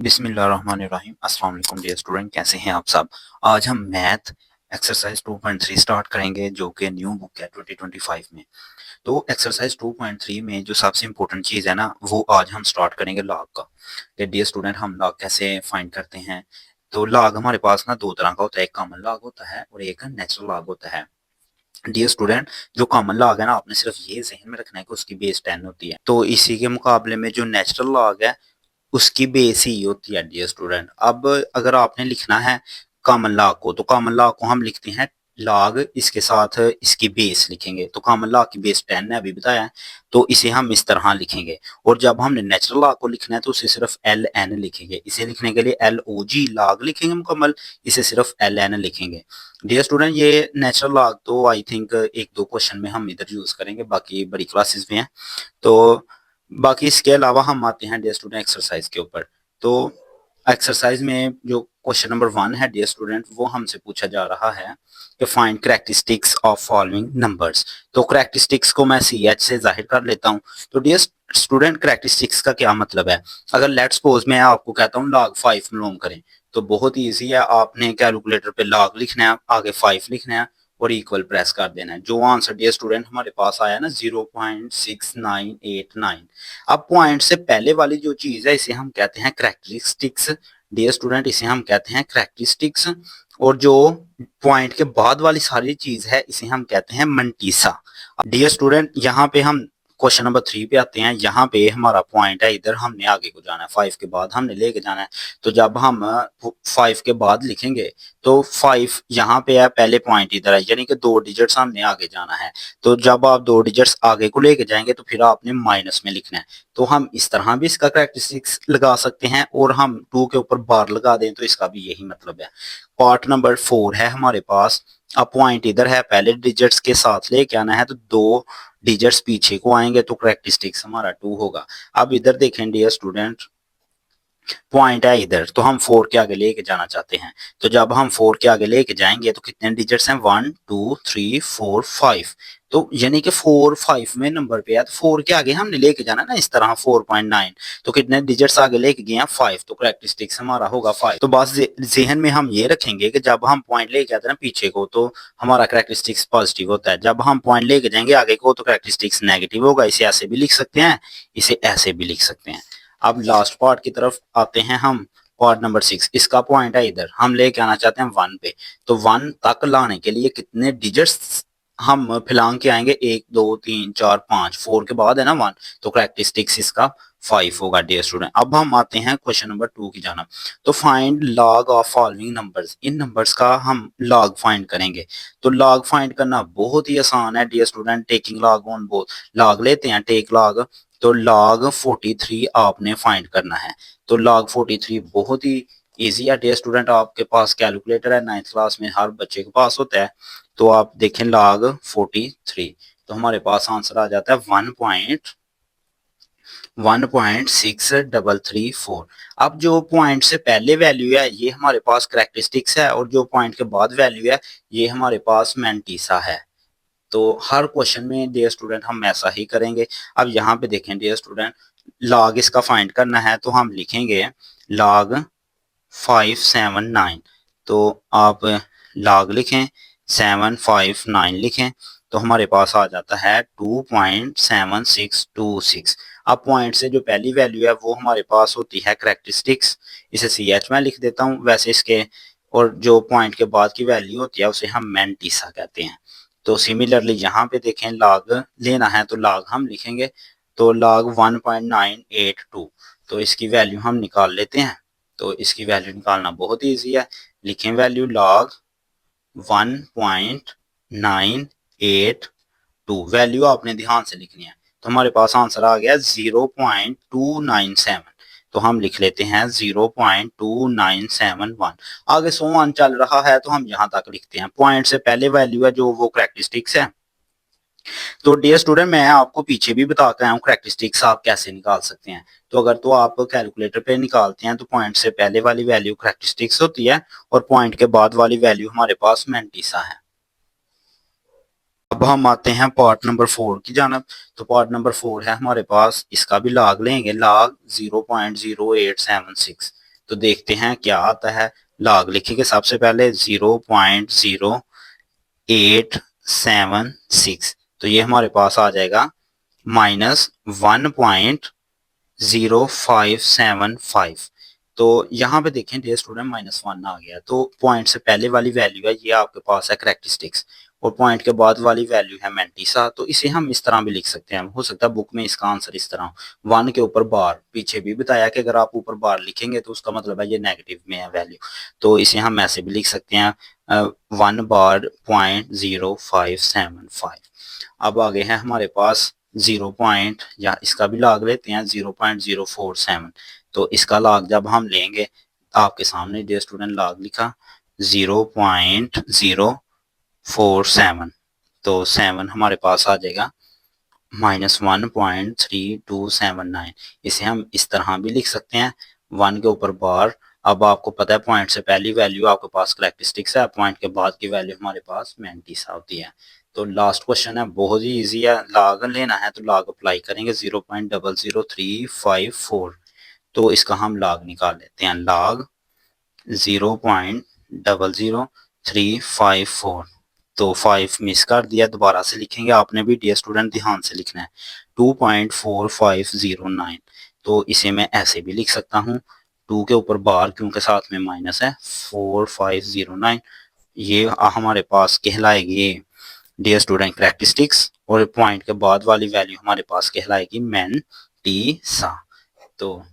बिस्मिल्लाहिर्रहमानिर्रहीम। अस्सलाम वालेकुम डियर स्टूडेंट, कैसे हैं आप सब। आज हम मैथ एक्सरसाइज 2.3 स्टार्ट करेंगे जो कि न्यू बुक है 2025 में। तो एक्सरसाइज 2.3 में जो सबसे इम्पोर्टेंट चीज़ है ना, वो आज हम स्टार्ट करेंगे लॉग का। कि डियर स्टूडेंट हम लॉग कैसे फाइंड करते हैं। तो लॉग हमारे पास ना दो तरह का होता है, एक कॉमन लॉग होता है और एक नेचुरल लॉग होता है। डियर स्टूडेंट, जो कॉमन लॉग है ना, आपने सिर्फ ये जहन में रखना है कि उसकी बेस 10 होती है। तो इसी के मुकाबले में जो नेचुरल लॉग है उसकी बेस ही होती है डियर स्टूडेंट। अब अगर आपने लिखना है कॉमन लॉग को, तो कॉमन लॉग को हम लिखते हैं लॉग, इसके साथ इसकी बेस लिखेंगे। तो कॉमन लॉग की बेस 10 है, अभी बताया है, तो इसे हम इस तरह लिखेंगे। और जब हमने नेचुरल लॉग को लिखना है तो उसे सिर्फ एल एन लिखेंगे। इसे लिखने के लिए एल ओ जी लॉग लिखेंगे मुकम्मल, इसे सिर्फ एल एन लिखेंगे। डियर स्टूडेंट, ये नेचुरल लॉग तो आई थिंक एक दो क्वेश्चन में हम इधर यूज करेंगे, बाकी बड़ी क्लासेस में है। तो बाकी इसके अलावा हम आते हैं डियर स्टूडेंट एक्सरसाइज के ऊपर। तो एक्सरसाइज में जो क्वेश्चन नंबर 1 है डियर स्टूडेंट, वो हमसे पूछा जा रहा है कि find characteristics of following numbers. तो करेक्टरिस्टिक्स को मैं सी एच से जाहिर कर लेता हूँ। तो डियर स्टूडेंट, करेक्टरिस्टिक्स का क्या मतलब है। अगर लेट्स सपोज मैं आपको कहता हूँ log 5 मालूम करें, तो बहुत ही ईजी है। आपने कैलकुलेटर पे log लिखना है, आगे 5 लिखना है और इक्वल प्रेस कर देना है। जो आंसर डियर स्टूडेंट हमारे पास आया ना 0.6989। अब पॉइंट से पहले वाली जो चीज है इसे हम कहते हैं करेक्टरिस्टिक्स। डियर स्टूडेंट, इसे हम कहते हैं करेक्टरिस्टिक्स। और जो पॉइंट के बाद वाली सारी चीज है इसे हम कहते हैं मंटीसा। डियर स्टूडेंट, यहाँ पे हम क्वेश्चन नंबर 3 पे आते हैं। यहाँ पे हमारा पॉइंट है, इधर हमने आगे को जाना है, 5 के बाद हमने लेके जाना है। तो जब हम 5 के बाद लिखेंगे तो 5 यहाँ पे है, पहले पॉइंट इधर है, यानी कि 2 डिजिट्स हमने आगे जाना है। तो जब आप 2 डिजिट्स आगे को लेके जाएंगे तो फिर आपने माइनस में लिखना है। तो हम इस तरह भी इसका करेक्टरिस्टिक्स लगा सकते हैं, और हम 2 के ऊपर बार लगा दें तो इसका भी यही मतलब है। पार्ट नंबर 4 है हमारे पास। अब पॉइंट इधर है, पहले डिजिट्स के साथ लेके आना है, तो 2 डिजिट्स पीछे को आएंगे तो करेक्टरिस्टिक्स हमारा 2 होगा। अब इधर देखें डियर स्टूडेंट, पॉइंट है इधर, तो हम 4 के आगे लेके जाना चाहते हैं। तो जब हम 4 के आगे लेके जाएंगे तो कितने डिजिट्स हैं, 1 2 3 4 5। तो यानी कि 4 5 में नंबर पे है, तो 4 के आगे हमने लेके जाना ना इस तरह 4.9। तो कितने डिजिट्स आगे लेके गए हैं, 5। तो करेक्टरिस्टिक्स हमारा होगा 5। तो बस जहन में हम ये रखेंगे कि जब हम पॉइंट लेके आते हैं ना पीछे को, तो हमारा करेक्टरिस्टिक्स पॉजिटिव होता है। जब हम पॉइंट लेके जाएंगे आगे को तो करेक्टरिस्टिक्स नेगेटिव होगा। इसे ऐसे भी लिख सकते हैं, इसे ऐसे भी लिख सकते हैं। अब लास्ट पार्ट की तरफ आते हैं हम। पार्ट नंबर 6, इसका पॉइंट है इधर, हम लेके आना चाहते हैं 1 पे। तो 1 तक लाने के लिए कितने डिजिट्स हम फिलांग के आएंगे, 1 2 3 4 5, 4 के बाद है ना 1। तो करेक्टरिस्टिक्स इसका 5 होगा डियर स्टूडेंट। अब हम आते हैं क्वेश्चन नंबर 2 की जानब। तो find log of following numbers. In numbers का हम लॉग फाइंड करेंगे। तो लॉग फाइंड करना बहुत ही आसान है dear student. Taking log on both, log लेते हैं, टेक लॉग। तो log 43 आपने फाइंड करना है। तो log 43 बहुत ही इजी है डियर स्टूडेंट। आपके पास कैलकुलेटर है, 9th क्लास में हर बच्चे के पास होता है। तो आप देखें log 43, तो हमारे पास आंसर आ जाता है 1.6334। अब जो पॉइंट से पहले वैल्यू है ये हमारे पास करेक्टरिस्टिक्स है, और जो पॉइंट के बाद वैल्यू है ये हमारे पास मैंटीसा है। तो हर क्वेश्चन में डियर स्टूडेंट हम ऐसा ही करेंगे। अब यहाँ पे देखें डियर स्टूडेंट, लॉग इसका फाइंड करना है तो हम लिखेंगे लॉग 579। तो आप लॉग लिखें, 759 लिखें, तो हमारे पास आ जाता है 2.7626। अब पॉइंट से जो पहली वैल्यू है वो हमारे पास होती है करेक्टरिस्टिक्स, इसे सी एच में लिख देता हूँ वैसे इसके। और जो पॉइंट के बाद की वैल्यू होती है उसे हम मैंटीसा कहते हैं। तो सिमिलरली यहाँ पे देखें, लॉग लेना है तो लॉग हम लिखेंगे। तो लॉग 1.982, तो इसकी वैल्यू हम निकाल लेते हैं। तो इसकी वैल्यू निकालना बहुत ईजी है। लिखें वैल्यू लॉग 1.982, वैल्यू आपने ध्यान से लिखनी है। तो हमारे पास आंसर आ गया 0.297। तो हम लिख लेते हैं 0.2971। आगे 100 चल रहा है तो हम यहाँ तक लिखते हैं। पॉइंट से पहले वैल्यू है जो वो करेक्टरिस्टिक्स है। तो डियर स्टूडेंट, मैं आपको पीछे भी बता के आया हूँ करेक्टरिस्टिक्स आप कैसे निकाल सकते हैं। तो अगर तो आप कैलकुलेटर पे निकालते हैं तो पॉइंट से पहले वाली वैल्यू करेक्टरिस्टिक्स होती है, और पॉइंट के बाद वाली वैल्यू हमारे पास मैंटीसा है। अब हम आते हैं पार्ट नंबर 4 की जानब। तो पार्ट नंबर 4 है हमारे पास, इसका भी लॉग लेंगे, लॉग 0.0876। तो देखते हैं क्या आता है। लॉग लिखेंगे सबसे पहले 0.0876, तो ये हमारे पास आ जाएगा -1.0575। तो यहाँ पे देखें डियर स्टूडेंट -1 आ गया, तो पॉइंट से पहले वाली वैल्यू है ये आपके पास है करैक्टरिस्टिक्स, और पॉइंट के बाद वाली वैल्यू है मैंटिसा। तो इसे हम इस तरह भी लिख सकते हैं, हो सकता है बुक में इसका आंसर इस तरह 1 के ऊपर बार, पीछे भी बताया कि अगर आप ऊपर बार लिखेंगे तो उसका मतलब है ये नेगेटिव में है वैल्यू, तो इसे हम ऐसे भी लिख सकते हैं 1 बार .0575। अब आगे है हमारे पास 0 पॉइंट, या इसका भी लॉग लेते हैं 0.047। तो इसका लॉग जब हम लेंगे, आपके सामने डियर स्टूडेंट लॉग लिखा 0.047, तो 7 हमारे पास आ जाएगा -1.3279। इसे हम इस तरह भी लिख सकते हैं 1 के ऊपर बार। अब आपको पता है पॉइंट से पहली वैल्यू आपके पास करैक्टरिस्टिक्स है, पॉइंट के बाद की वैल्यू हमारे पास मैंटिसा होती है। तो लास्ट क्वेश्चन है, बहुत ही इजी है, लॉग लेना है तो लॉग अप्लाई करेंगे 0.00354। तो इसका हम लॉग निकाल लेते हैं, लॉग 0.00354। तो 5 मिस कर दिया, दोबारा से लिखेंगे, आपने भी डियर स्टूडेंट ध्यान से लिखना है 2.4509। तो इसे मैं ऐसे भी लिख सकता हूँ, 2 के ऊपर बार क्योंकि साथ में माइनस है 4509, ये हमारे पास कहलाएगी डियर स्टूडेंट करैक्टरिस्टिक्स, और पॉइंट के बाद वाली वैल्यू हमारे पास कहलाएगी मैंटिसा। तो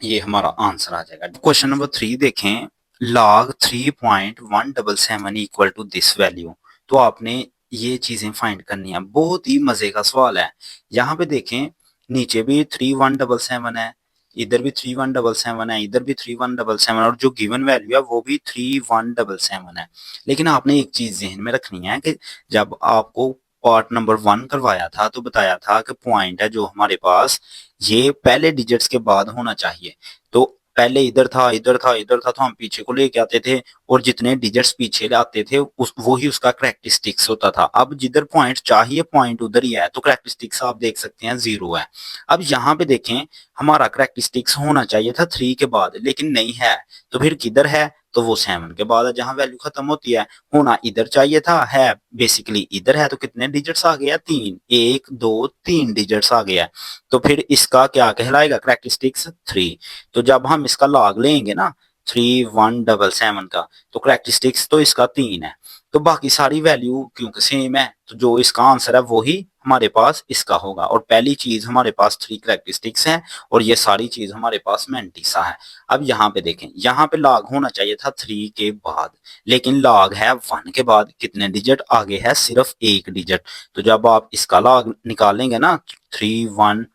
ये हमारा आंसर आ जाएगा। क्वेश्चन नंबर 3 देखें, log 3.177 equal to this value. तो आपने ये चीजें फाइंड करनी है, बहुत ही मजे का सवाल है। यहाँ पे देखें नीचे भी 3177 है, इधर भी 3177 है, इधर भी 3177, और जो गिवन वैल्यू है वो भी 3177 है। लेकिन आपने एक चीज जहन में रखनी है कि जब आपको पार्ट नंबर 1 करवाया था तो बताया था कि पॉइंट है जो हमारे पास ये पहले डिजिट्स के बाद होना चाहिए। तो पहले इधर था, इधर था, इधर था, तो हम पीछे को लेके आते थे, और जितने डिजिट्स पीछे आते थे उस वो ही उसका करैक्टरिस्टिक्स होता था। अब जिधर पॉइंट चाहिए पॉइंट उधर ही है, तो करैक्टरिस्टिक्स आप देख सकते हैं 0 है। अब यहाँ पे देखें हमारा करैक्टरिस्टिक्स होना चाहिए था 3 के बाद, लेकिन नहीं है, तो फिर किधर है, तो वो 7 के बाद है जहां वैल्यू खत्म होती है। होना इधर चाहिए था, है बेसिकली इधर है, तो कितने डिजिट्स आ गया, 3, 1 2 3 डिजिट्स आ गया। तो फिर इसका क्या कहलाएगा, करैक्टरिस्टिक्स 3। तो जब हम इसका लॉग लेंगे ना 3177 का, तो करैक्टरिस्टिक्स तो इसका 3 है, तो बाकी सारी वैल्यू क्योंकि सेम है, तो जो इसका आंसर है वो ही हमारे पास इसका होगा। और पहली चीज हमारे पास 3 करैक्टरिस्टिक्स हैं, और ये सारी चीज हमारे पास मैंटिसा है। अब यहाँ पे देखें, यहाँ पे लॉग होना चाहिए था 3 के बाद, लेकिन लॉग है 1 के बाद, कितने डिजिट आगे है, सिर्फ एक डिजिट। तो जब आप इसका लॉग निकालेंगे ना 31,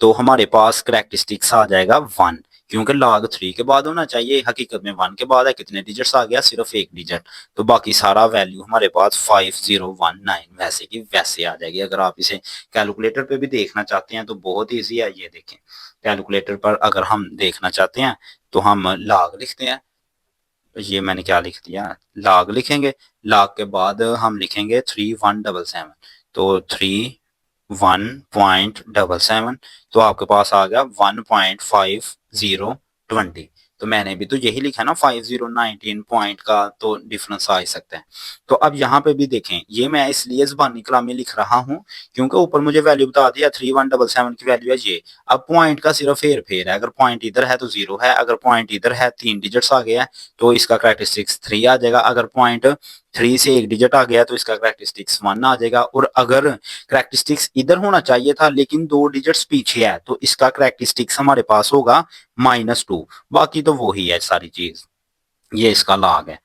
तो हमारे पास करैक्टरिस्टिक्स आ जाएगा 1, क्योंकि लॉग 3 के बाद होना चाहिए, हकीकत में 1 के बाद है, कितने डिजिट्स आ गया, सिर्फ एक डिजिट। तो बाकी सारा वैल्यू हमारे पास 5019 वैसे की वैसे आ जाएगी। अगर आप इसे कैलकुलेटर पे भी देखना चाहते हैं तो बहुत ईजी है, ये देखें कैलकुलेटर पर अगर हम देखना चाहते हैं तो हम लॉग लिखते हैं, ये मैंने क्या लिख दिया, लॉग लिखेंगे, लॉग के बाद हम लिखेंगे 3177, तो 31.77, तो आपके पास आ गया 1.5020। तो मैंने भी तो यही लिखा ना 5019 पॉइंट का, तो डिफरेंस आ ही सकता है। तो अब यहाँ पे भी देखें, ये मैं इसलिए ज़बानी कलामी लिख रहा हूँ क्योंकि ऊपर मुझे वैल्यू बता दिया 3177 की वैल्यू है ये। अब पॉइंट का सिर्फ हेर फेर है, अगर पॉइंट इधर है तो 0 है, अगर पॉइंट इधर है 3 डिजिट्स आ गया है तो इसका करैक्टरिस्टिक्स 3 आ जाएगा, अगर पॉइंट 3 से एक डिजिट आ गया तो इसका करैक्टरिस्टिक्स 1 आ जाएगा, और अगर करैक्टरिस्टिक्स इधर होना चाहिए था लेकिन 2 डिजिट्स पीछे है तो इसका करैक्टरिस्टिक्स हमारे पास होगा -2। बाकी तो वो ही है सारी चीज, ये इसका लॉग है।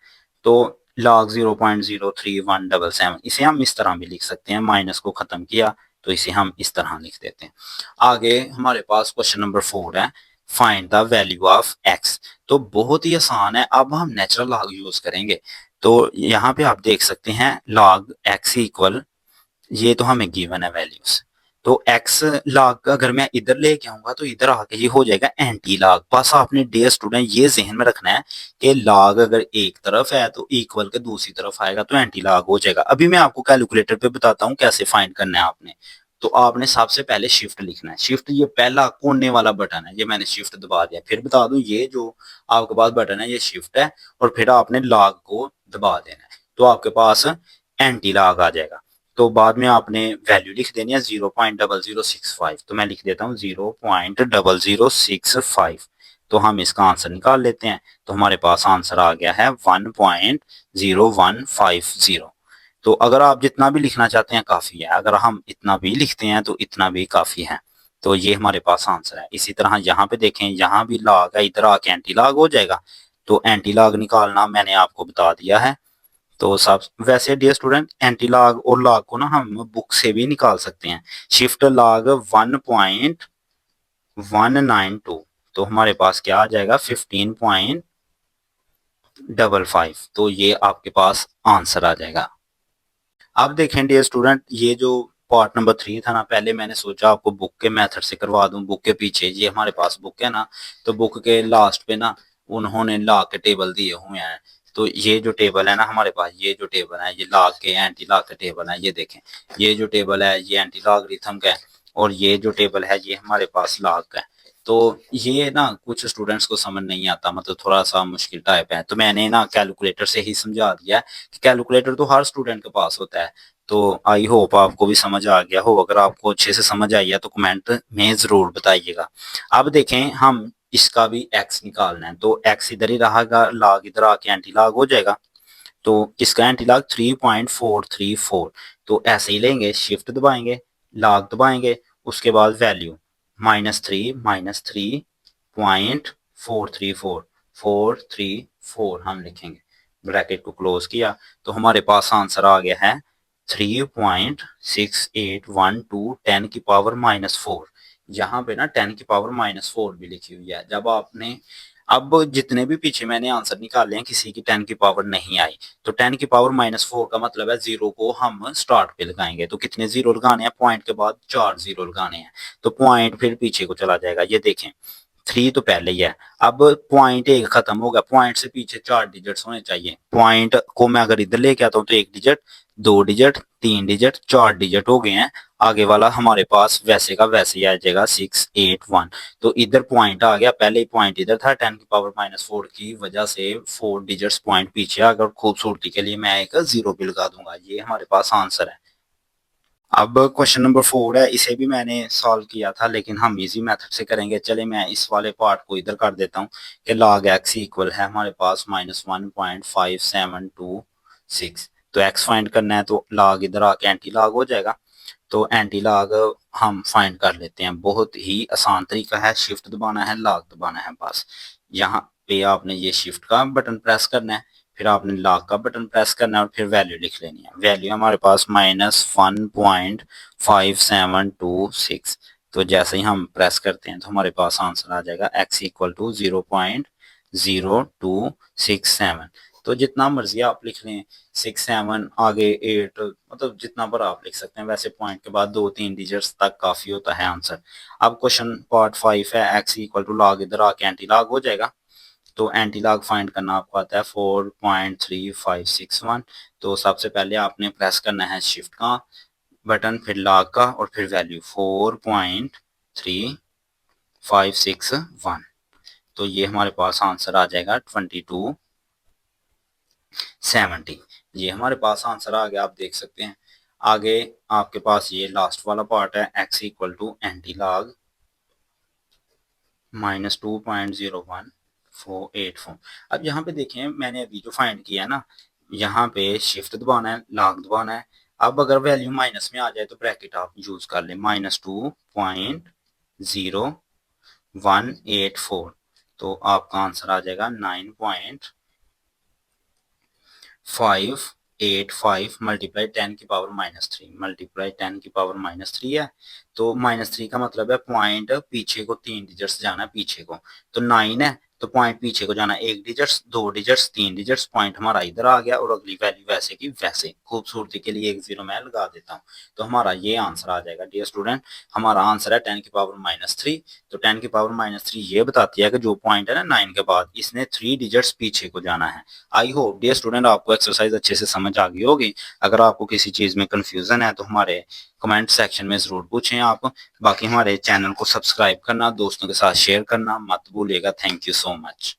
तो लॉग 0.03177, इसे हम इस तरह भी लिख सकते हैं, माइनस को खत्म किया तो इसे हम इस तरह लिख देते हैं। आगे हमारे पास क्वेश्चन नंबर 4 है, find the value of x. तो बहुत ही आसान है, अब हम नेचुरल लॉग यूज करेंगे। तो यहाँ पे आप देख सकते हैं लॉग एक्स इक्वल, ये तो हमें गिवन है वैल्यूज, तो एक्स लॉग अगर मैं इधर लेके आऊंगा तो इधर आके ये हो जाएगा एंटी लॉग। बस आपने डियर स्टूडेंट ये जहन में रखना है कि लॉग अगर एक तरफ है तो इक्वल के दूसरी तरफ आएगा तो एंटी लॉग हो जाएगा। अभी मैं आपको कैलकुलेटर पे बताता हूँ कैसे फाइंड करना है आपने। तो आपने सबसे पहले शिफ्ट लिखना है। शिफ्ट ये पहला कोने वाला बटन है, ये मैंने शिफ्ट दबा दिया। फिर बता दूं ये जो आपके पास बटन है ये शिफ्ट है, और फिर आपने लॉग को दबा देना है, तो आपके पास एंटी लॉग आ जाएगा। तो बाद में आपने वैल्यू लिख देनी है 0.0065। तो मैं लिख देता हूँ 0.0065। तो हम इसका आंसर निकाल लेते हैं। तो हमारे पास आंसर आ गया है 1.0150। तो अगर आप जितना भी लिखना चाहते हैं काफी है, अगर हम इतना भी लिखते हैं तो इतना भी काफी है। तो ये हमारे पास आंसर है। इसी तरह यहाँ पे देखें, यहाँ भी लॉग है, इधर आके एंटी लॉग हो जाएगा। तो एंटी लॉग निकालना मैंने आपको बता दिया है। तो सब वैसे डियर स्टूडेंट, एंटी लॉग और लॉग को ना हम बुक से भी निकाल सकते हैं। शिफ्ट लॉग 1.192, तो हमारे पास क्या आ जाएगा 15.55। तो ये आपके पास आंसर आ जाएगा। अब देखें डियर स्टूडेंट, ये जो पार्ट नंबर 3 था ना, पहले मैंने सोचा आपको बुक के मेथड से करवा दूं। बुक के पीछे ये हमारे पास बुक है ना, तो बुक के लास्ट पे ना उन्होंने लॉग के टेबल दिए हुए हैं। तो ये जो टेबल है ना हमारे पास, ये जो टेबल है ये लॉग के एंटी लॉग के टेबल है। ये देखें, ये जो टेबल है ये एंटी लॉगरिथम का है, और ये जो टेबल है ये हमारे पास लॉग का है। तो ये ना कुछ स्टूडेंट्स को समझ नहीं आता, मतलब थोड़ा सा मुश्किल टाइप है। तो मैंने ना कैलकुलेटर से ही समझा दिया कि कैलकुलेटर तो हर स्टूडेंट के पास होता है। तो आई होप आपको भी समझ आ गया हो। अगर आपको अच्छे से समझ आई है तो कमेंट में जरूर बताइएगा। अब देखें, हम इसका भी एक्स निकालना है। तो एक्स इधर ही रहेगा, लॉग इधर आके एंटी लॉग हो जाएगा। तो इसका एंटी लॉग 3.434। तो ऐसे ही लेंगे, शिफ्ट दबाएंगे, लॉग दबाएंगे, उसके बाद वैल्यू -3 -3.434 हम लिखेंगे। ब्रैकेट को क्लोज किया तो हमारे पास आंसर आ गया है 3.6812 10⁻⁻⁴। यहाँ पे ना 10⁻⁻⁴ भी लिखी हुई है। जब आपने अब जितने भी पीछे मैंने आंसर निकाले हैं किसी की 10 की पावर नहीं आई। तो 10⁻⁻⁴ का मतलब है जीरो को हम स्टार्ट पे लगाएंगे। तो कितने जीरो लगाने हैं, पॉइंट के बाद 4 जीरो लगाने हैं। तो पॉइंट फिर पीछे को चला जाएगा। ये देखें, 3 तो पहले ही है। अब पॉइंट एक खत्म हो गया, पॉइंट से पीछे 4 डिजिट्स होने चाहिए। पॉइंट को मैं अगर इधर लेके आता हूँ तो 1 डिजिट, 2 डिजिट, 3 डिजिट, 4 डिजिट हो गए हैं। आगे वाला हमारे पास वैसे का वैसे ही आ जाएगा 681। तो इधर पॉइंट आ गया, पहले ही पॉइंट इधर था। 10⁻⁻⁴ की वजह से 4 डिजिट्स पॉइंट पीछे आ गया। खूबसूरती के लिए मैं एक जीरो भी लगा दूंगा। ये हमारे पास आंसर है। अब क्वेश्चन नंबर 4 है, इसे भी मैंने सॉल्व किया था लेकिन हम इजी मेथड से करेंगे। चले मैं इस वाले पार्ट को इधर कर देता हूँ कि log x इक्वल है हमारे पास -1.5726। तो x फाइंड करना है तो log इधर आके एंटी log हो जाएगा। तो एंटी log हम फाइंड कर लेते हैं। बहुत ही आसान तरीका है, शिफ्ट दबाना है, log दबाना है बस। यहाँ पे आपने ये शिफ्ट का बटन प्रेस करना है, फिर आपने लॉग का बटन प्रेस करना है और फिर वैल्यू लिख लेनी है। वैल्यू हमारे पास -1.5726। तो जैसे ही हम प्रेस करते हैं तो हमारे पास आंसर आ जाएगा x इक्वल टू 0.0267। तो जितना मर्जी आप लिख लें, 6 7 आगे 8, मतलब जितना पर आप लिख सकते हैं। वैसे पॉइंट के बाद 2 3 डिजिट्स तक काफी होता है आंसर। अब क्वेश्चन पार्ट 5 है, x इक्वल टू लॉग इधर आके एंटी लॉग हो जाएगा। तो एंटी लॉग फाइंड करना आपको आता है 4.3561। तो सबसे पहले आपने प्रेस करना है शिफ्ट का बटन, फिर लॉग का, और फिर वैल्यू 4.3561। तो ये हमारे पास आंसर आ जाएगा 2270। ये हमारे पास आंसर आ गया, आप देख सकते हैं। आगे आपके पास ये लास्ट वाला पार्ट है, x equal to anti log -2.0184। अब यहाँ पे देखें, मैंने अभी जो फाइंड किया है ना, यहाँ पे शिफ्ट दबाना है, लॉग दबाना है। अब अगर वैल्यू माइनस में आ जाए तो ब्रैकेट आप यूज कर ले, -2.0184। तो आपका आंसर आ जाएगा 9.585 मल्टीप्लाई 10⁻³ मल्टीप्लाई 10⁻³ है। तो -3 का मतलब है पॉइंट पीछे को 3 डिजिट्स जाना है पीछे को। तो 9 है तो पॉइंट पीछे को जाना 1 डिजिट्स, 2 डिजिट्स, 3 डिजिट्स, पॉइंट हमारा इधर आ गया और अगली वैल्यू वैसे की वैसे। खूबसूरती के लिए एक 0 मैं लगा देता हूँ, तो हमारा ये आंसर आ जाएगा डियर स्टूडेंट। हमारा आंसर है 10 की पावर -3। तो 10 की पावर -3 ये बताती है कि जो पॉइंट है ना 9 के बाद, इसने 3 डिजिट्स पीछे को जाना है। आई होप डियर स्टूडेंट आपको एक्सरसाइज अच्छे से समझ आ गई होगी। अगर आपको किसी चीज में कंफ्यूजन है तो हमारे कमेंट सेक्शन में जरूर पूछें आप। बाकी हमारे चैनल को सब्सक्राइब करना, दोस्तों के साथ शेयर करना मत भूलिएगा। Thank you so much.